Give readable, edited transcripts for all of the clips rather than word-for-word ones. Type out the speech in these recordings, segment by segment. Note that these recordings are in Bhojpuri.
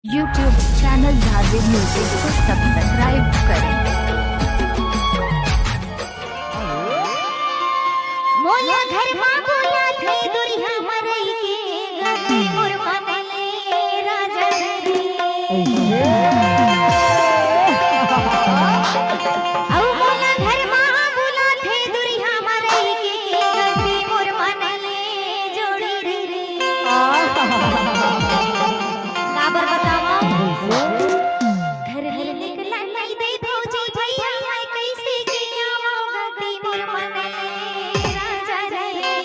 YouTube चैनल झारवी म्यूजिक को सब्सक्राइब करें। मोला घर मां बोला थे दुरिया मरई के गते मोर मनले राजा रे औ मोला घर मां बोला थे दुरिया मरई के गते मोर मनले जोड़ी रे काबर बतावा घर ले निकला नहीं दे भौजी भैया मैं कैसे किया गते मोर मनले राजा रे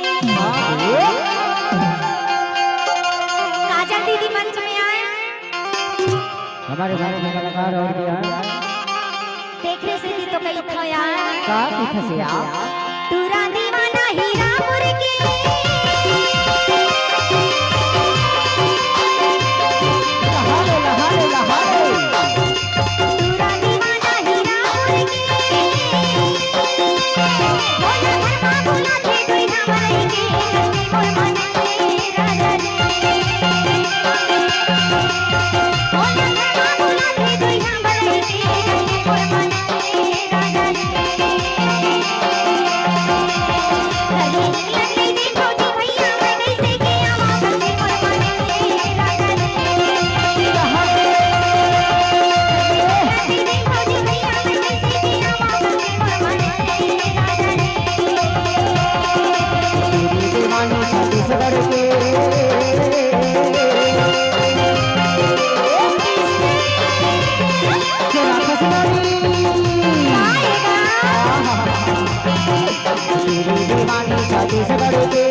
काजल दीदी मंच में आए हमारे गाने में कलाकार और भी हैं। देख रहे से तो कई था यार का किथे से आप तूरा दीवाना हीरापुर के तूरा दीवाना हीरापुर के बोला घर मां बोला थे दुइहा मरई के गते मोर मनले राजा रे बोला घर मां बोला थे दुइहा मरई के गते मोर मनले राजा रे घर निकला नहीं दे भौजी भैया मैं कैसे किया गते मोर मनले राजा रे दीवानी छत्तीसगढ़ के दीवानी छत्तीसगढ़ के